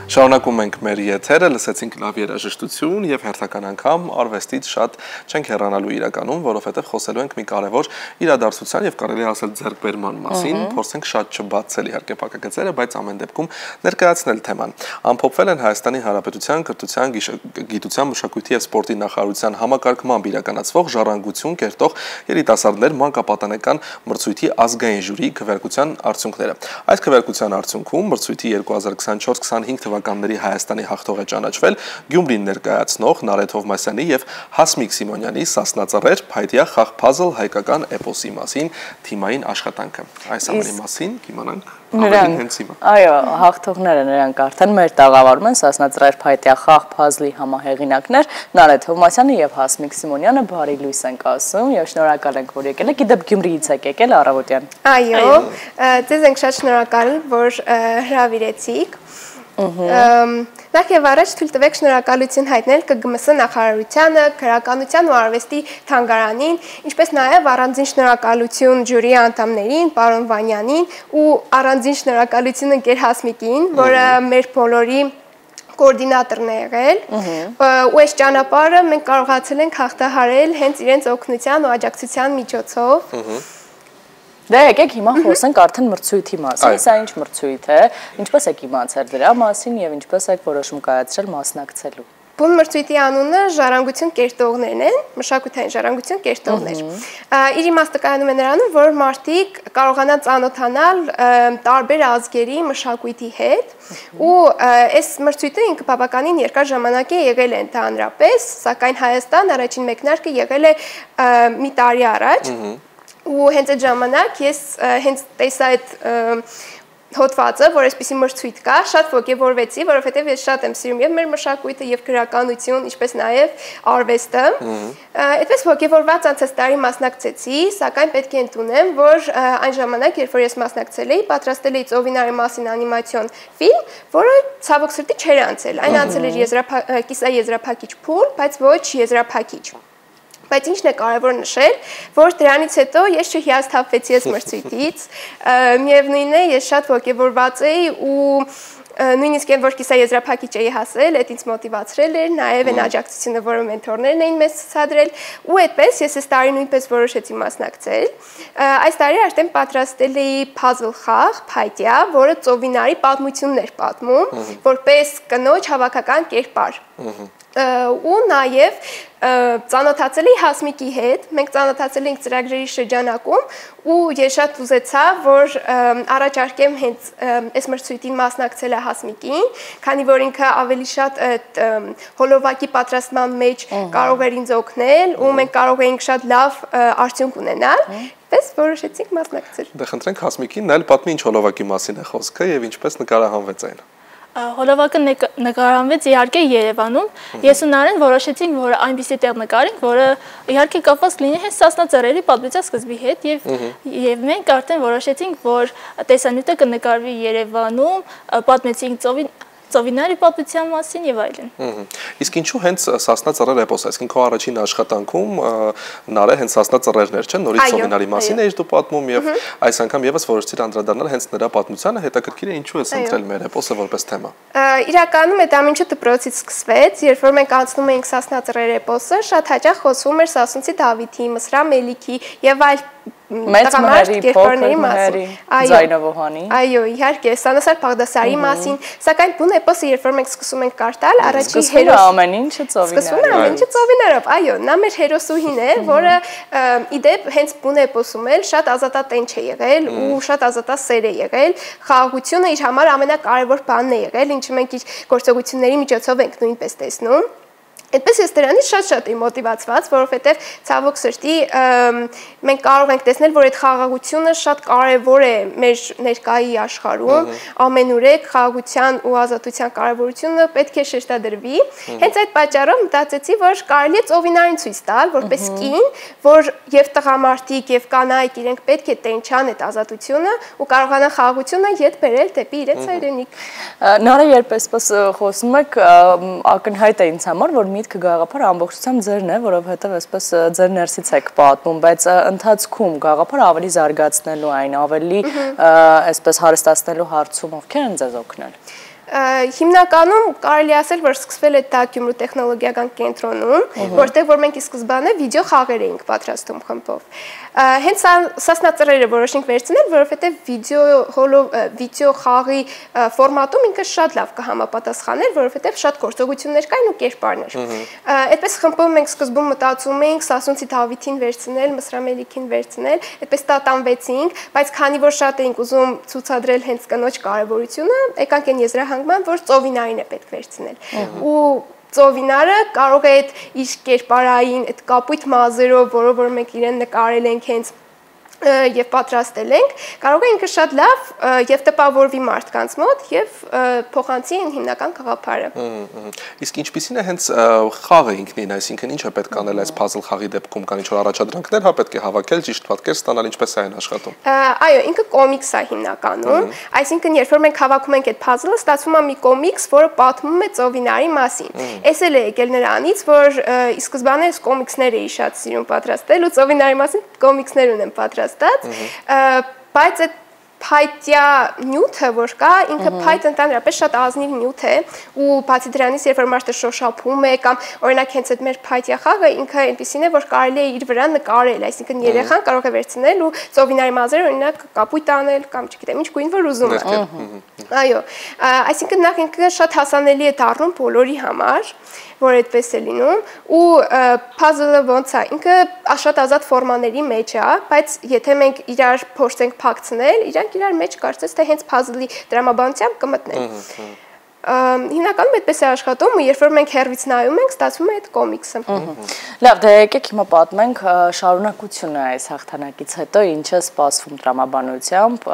Շարունակում ենք մեր եթերը, լսեցինք լավ երաժշտություն եւ հերթական անգամ արվեստից շատ չենք հեռանալու իրականում, որովհետեւ խոսելու ենք մի կարևոր իրադարձության եւ կարելի է ասել ձեռքբերման մասին, փորձենք շատ չբացել իհարկե փակագծերը, բայց ամեն դեպքում ներկայացնել թեման։ Ամփոփվել են Հայաստանի Հանրապետության կրթության, գիտության, մշակույթի եւ սպորտի նախարարության համակարգմամբ իրականացվող ժառանգություն կերտող երիտասարդներ մանկապատանեկան մրցույթի ազգային ժյուրի քվեարկության արդյունքները։ Այս քվեարկության արդյունքում մրցույթի 2024-25 թվականների Հայաստանի հաղթող է ճանաչվել Գյումրին ներկայացնող Նարեկ Թովմասյանի եւ Հասմիկ Սիմոնյանի Սասնածռեր փայտյա խաղ փազլ հայկական էպոսի մասին թիմային աշխատանքը։ Այս ամենի մասին կիմանանք ավելի հենց հիմա։ Այո, հաղթողները նրանք արդեն մեր տաղավարում են Սասնածռեր փայտյա խաղ փազլի համահեղինակներ Նարեկ Թովմասյանը եւ Հասմիկ Սիմոնյանը, բարի լույս ենք ասում եւ շնորհակալ ենք, որ եկել եք։ Գիտեմ Գյումրիից եք եկել առավոտյան։ Այո, ձեզ ենք շատ շնորհակալ, որ հրավիրեցիք։ Նախ եւ առաջ թույլ տվեք շնորհակալություն հայտնել ԿԳՄՍ նախարարությանը, քրականության ու արվեստի թանգարանին, ինչպես նաեւ առանձին շնորհակալություն ժյուրի անդամներին, պարոն Վանյանին ու առանձին շնորհակալություն ընկեր Հասմիկին, որը մեր բոլորի կոորդինատորն է եղել, ու այս ճանապարհը մենք կարողացել ենք հաղթահարել հենց իրենց օգնության ու աջակցության միջոցով։ Դե եկեք հիմա խոսենք արդեն մրցույթի մասին, սա ինչ մրցույթ է, ինչպես եք իմացել դրա մասին եւ ինչպես եք որոշում կայացրել մասնակցելու։ Բուն մրցույթի անունը ժառանգություն կերտողներն են, մշակութային ժառանգություն կերտողներ։ Իր իմաստը կայանում է նրանում, որ մարդիկ կարողանան ծանոթանալ տարբեր ազգերի մշակույթի հետ, ու այս մրցույթը ինքը բավականին երկար ժամանակ է եղել է ընդհանրապես, սակայն Հայաստան առաջին մեկնարկը եղել է մի տարի առաջ, ու հենց այդ ժամանակ ես հենց տեսա այդ հոդվածը, որ այսպիսի մրցույթ կա, շատ ոգևորվեցի, որովհետև ես շատ եմ սիրում եւ մեր մշակույթը եւ գրականություն, ինչպես նաեւ արվեստը։ Այդպես ոգևորված անցած տարի մասնակցեցի, սակայն պետք է ընդունեմ, որ այն ժամանակ, երբ որ ես մասնակցել էի, պատրաստել էի Ծովինարի մասին անիմացիոն ֆիլմ, որը ցավոք սրտի չէր անցել։ Այն անցել էր կիսաեզրափակիչ փուլ, բայց ոչ եզրափակիչ։ Բայց ինչն է կարևոր նշել, որ դրանից հետո ես չհիասթափվեցի այս մրցույթից, միևնույն է, ես շատ ոգևորված էի ու նույնիսկ այն որ կիսաեզրափակիչ էի հասել, այդ ինձ մոտիվացրել էր, նաև այն աջակցությունը, որը մենթորներն էին մեզ ցուցադրել, ու այդպես ես այս տարի նույնպես որոշեցի մասնակցել։ Այս տարի արդեն պատրաստել էի puzzle խաղ, փայտյա, որը Ծովինարի պատմությունն էր պատմում, որպես կնոջ հավաքական կերպար։ Ու նաև ծանոթացել էի Հասմիկի հետ, մենք ծանոթացել էինք ծրագրերի շրջանակում ու ես շատ ուզեցա, որ առաջարկեմ հենց այս մրցույթին մասնակցելը Հասմիկին, քանի որ ինքը ավելի շատ հոլովակի պատրաստման մեջ կարող էր ինձ օգնել ու մենք կարող էինք շատ լավ արդյունք ունենալ, պես որոշեցինք մասնակցել։ Դե խնդրենք Հասմիկին նայել պատմի ինչ հոլովակի մասին է խոսքը եւ ինչպես նկարահանվեց այն։ Հոլովակը նկարահանվեց իհարկե Երևանում, ես ու Նարեն որոշեցինք, որ այնպիսի տեղ նկարենք, որը իհարկե կապված լինի հենց Սասնածռերի պատմության սկզբի հետ եւ մենք արդեն որոշեցինք, որ տեսանյութը կնկարվի Երևանում, պատմեցինք Ծովինարի պատմության մասին եւ այլն։ Իսկ ինչու հենց Սասնածռեր էպոսը, այսինքն քո առաջին աշխատանքում Նարե հենց Սասնածռերներ չեն, նորից Ծովինարի մասին էիր դու պատմում եւ այս անգամ եւս որոշեցիր անդրադառնալ հենց նրա պատմությանը, հետաքրքիր է ինչու ես ընտրել մեր էպոսը որպես թեմա։ Իրականում այդ ամենը դպրոցից սկսվեց, երբ որ մենք անցնում էինք Սասնածռեր էպոսը, շատ հաճախ խոսվում էր Սասունցի Դավիթի, Մսրա Մելիքի եւ այլ մեծ մհերի, փոքր մհերի, Ձայնովոհանի։ Այո, իհարկե, Սանասար Բաղդասարի մասին, սակայն բուն էպոսը, երբ որ մենք սկսում ենք կարդալ, առաջին հերոս ամեն ինչը Ծովինարով։ Սկսվում է ամեն ինչը Ծովինարով, այո, նա մեր հերոսուհին է, որը իդեպ հենց բուն էպոսում էլ շատ ազատատենչ է եղել ու շատ ազատասեր է եղել, խաղաղությունը իր համար ամենակարևոր բանն է եղել, ինչը մենք իր գործողությունների միջոցով ենք նույնպես տեսնում։ Այդպես ես դրանից շատ էի մոտիվացված, որովհետև ցավոք սրտի մենք կարող ենք տեսնել, որ այդ խաղաղությունը շատ կարևոր է մեր ներկայի աշխարհում, ամենուրեք խաղաղության ու ազատության կարևորությունը պետք է շեշտադրվի։ Հենց այդ պատճառով մտածեցի, որ կարելի է Ծովինարին ցույց տալ, որպես կին, որ եւ տղամարդիկ եւ կանայք իրենք պետք է տենչան այդ ազատությունը ու կարողանան խաղաղությունը ետ բերել դեպի իրենց հայրենիք։ Նարե, երբ այսպես խոսում եք, ակնհայտ է ինձ համար, որ միտքը գաղափարը ամբողջությամբ ձերն է, որովհետև այսպես ձեր ներսից եք պատմում, բայց ընթացքում գաղափարը ավելի զարգացնելու այն, ավելի այսպես հարստացնելու հարցում ովքեր են ձեզ օգնել։ Հիմնականում կարելի ասել, որ սկսվել է դա Գյումրու տեխնոլոգիական կենտրոնում, որտեղ որ մենք ի սկզբանե վիդեո խաղեր էինք պատրաստում խմբով։ Հենց սասնածռերը որոշենք վերցնել, որովհետև վիդեո խաղի ֆորմատում ինքը շատ լավ կհամապատասխաներ, որովհետև շատ գործողություններ կային ու կերպարներ։ Այդպես խմբով մենք սկզբում մտածում էինք Սասունցի Դավիթին վերցնել, Մսրամելիքին վերցնել, այդպես տատանվեցինք, բայց քանի որ շատ էինք ուզում ցուցադրել հենց կնոջ կարևորությունը, եկանք այն եզրահանգման, որ ծովինարին է պետք վերցնել։ Ու ծովինարը կարող է այդ իր կերպարային, այդ կապույտ մազերով, որով որ մենք իրեն նկարել ենք հենց եւ պատրաստել ենք, կարող է ինքը շատ լավ եւ տպավորվի մարդկանց մոտ եւ փոխանցի այն հիմնական գաղափարը։ Իսկ ինչպիսին է հենց խաղը ինքնին, այսինքն ինչ է պետք անել այս puzzle խաղի դեպքում, կան ինչ-որ առաջադրանքներ, հա պետք է հավաքել, ճիշտ պատկեր ստանալ, ինչպես է այն աշխատում։ Այո, ինքը կոմիքս է հիմնականում, այսինքն երբ որ մենք հավաքում ենք այդ puzzle-ը, ստացվում է մի կոմիքս, որը պատմում է ծովինարի մասին։ Էս էլ է եկել նրանից, որ ի սկզբանե այս կոմիքսները էի շատ սիրում պատրաստել ու ծովինարի մասին կոմիքսներ ունեմ պատրաստած, բայց այդ փայտյա նյութը, որ կա, ինքը փայտ ընդհանրապես շատ ազնիվ նյութ է ու բացի դրանից, երբ որ մարդը շոշափում է կամ օրինակ հենց այդ մեր փայտյա խաղը, ինքը այնպեսին է, որ կարելի է իր վրա նկարել, այսինքն երեխան կարող է վերցնել ու ծովինարի մազերը օրինակ կապույտ անել կամ չգիտեմ ինչ գույն որ ուզում է։ Այո, այսինքն նախ ինքը շատ հասանելի է դառնում բոլորի համար, որ այդպես է լինում ու puzzle-ը ոնց է, ինքը շատ ազատ ֆորմաների մեջ է, բայց եթե մենք իրար փորձենք փակցնել, իրանք իրար մեջ կարծես թե հենց puzzle-ի դրամաբանությամբ կմտնեն։ Հիմնականում այդպես է աշխատում ու երբ որ մենք հեռվից նայում ենք, ստացվում է այդ կոմիքսը։ Լավ, դե եկեք հիմա պատմենք շարունակությունը այս հաղթանակից հետո ինչ է սպասվում տրամաբանությամբ,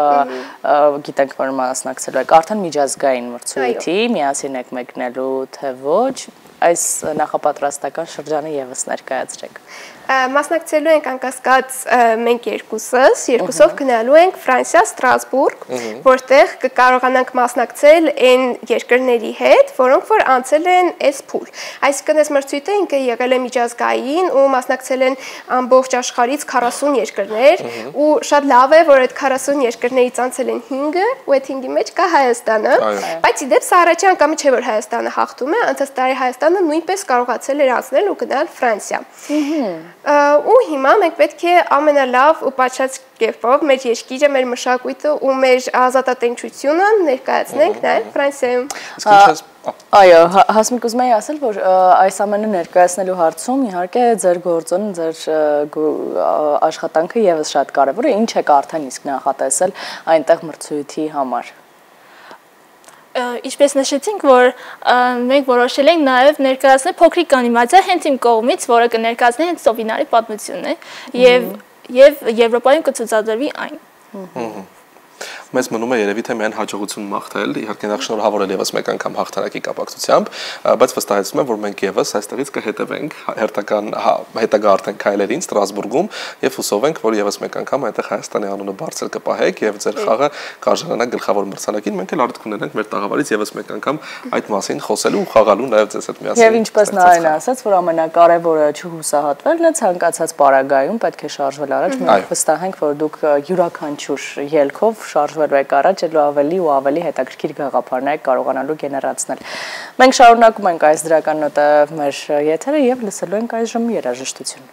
գիտենք որ մասնակցելու եք արդեն միջազգային մրցույթի, միասին եք մեկնելու թե ոչ, այս նախապատրաստական շրջանը եւս ներկայացրեք։ Մասնակցելու ենք անկասկած մենք երկուսով գնալու ենք Ֆրանսիա, Ստրասբուրգ, որտեղ կկարողանանք մասնակցել այն երկրների հետ, որոնք որ անցել են այս փուլ։ Այսինքն այս մրցույթը ինքը եղել է միջազգային ու մասնակցել են ամբողջ աշխարհից 40 երկրներ ու շատ լավ է, որ այդ 40 երկրներից անցել են 5-ը ու այդ 5-ի մեջ կա Հայաստանը, բայց ի դեպ սա առաջի անգամը չէ, որ Հայաստանը հաղթում է, անցած տարի Հայաստանը նույնպես կարողացել էր անցնել ու գնալ Ֆրանսիա։ Ու հիմա մենք պետք է ամենալավ ու պատշաճ կերպով մեր երկիրը, մեր մշակույթը ու մեր ազատատենչությունը ներկայացնենք նաև Ֆրանսիայում։ Այո, Հասմիկ ուզում էի ասել, որ այս ամենը ներկայացնելու հարցում իհարկե ձեր գործոնը, ձեր աշխատանքը եւս շատ կարեւոր է, ինչ եք արդեն իսկ նախատեսել այնտեղ մրցույթի համար։ Ինչպես նշեցինք, որ մենք որոշել ենք նաև ներկայացնել փոքրիկ անիմացիա հենց իմ կողմից, որը կներկայացնի հենց Ծովինարի պատմությունն է եւ Եվրոպայում կցուցադրվի այն։ Մեզ մնում է երևի թե միայն հաջողություն մաղթել, իհարկե նախ շնորհավորել եւս մեկ անգամ հաղթանակի կապակցությամբ, բայց վստահեցնում եմ, որ մենք եւս այստեղից կհետևենք հերթական հետագա արդեն քայլերին Ստրասբուրգում եւ հուսով ենք, որ եւս մեկ անգամ այնտեղ Հայաստանի անունը բարձր կպահեք եւ ձեր խաղը կարժանանա գլխավոր մրցանակին, մենք էլ արդյունք ունենանք մեր տաղավարից եւս մեկ անգամ այդ մասին խոսելու ու խաղալու նաեւ ձեզ հետ միասին։ Եվ ինչպես Նարինը ասաց, որ ամենակարևորը չհուսահատվելն է, ցանկացած պարագայում պետք է շարժվել առաջ, մենք վստահ ենք, որ դուք յուրաքանչյուր ելքով շարժվելու եք առաջ, ելու ավելի ու ավելի հետաքրքիր գաղափարներ կարողանալու գեներացնել։ Մենք շարունակում ենք այս դրական նոտը մեր եթերը եւ լսելու ենք այժմ երաժշտություն։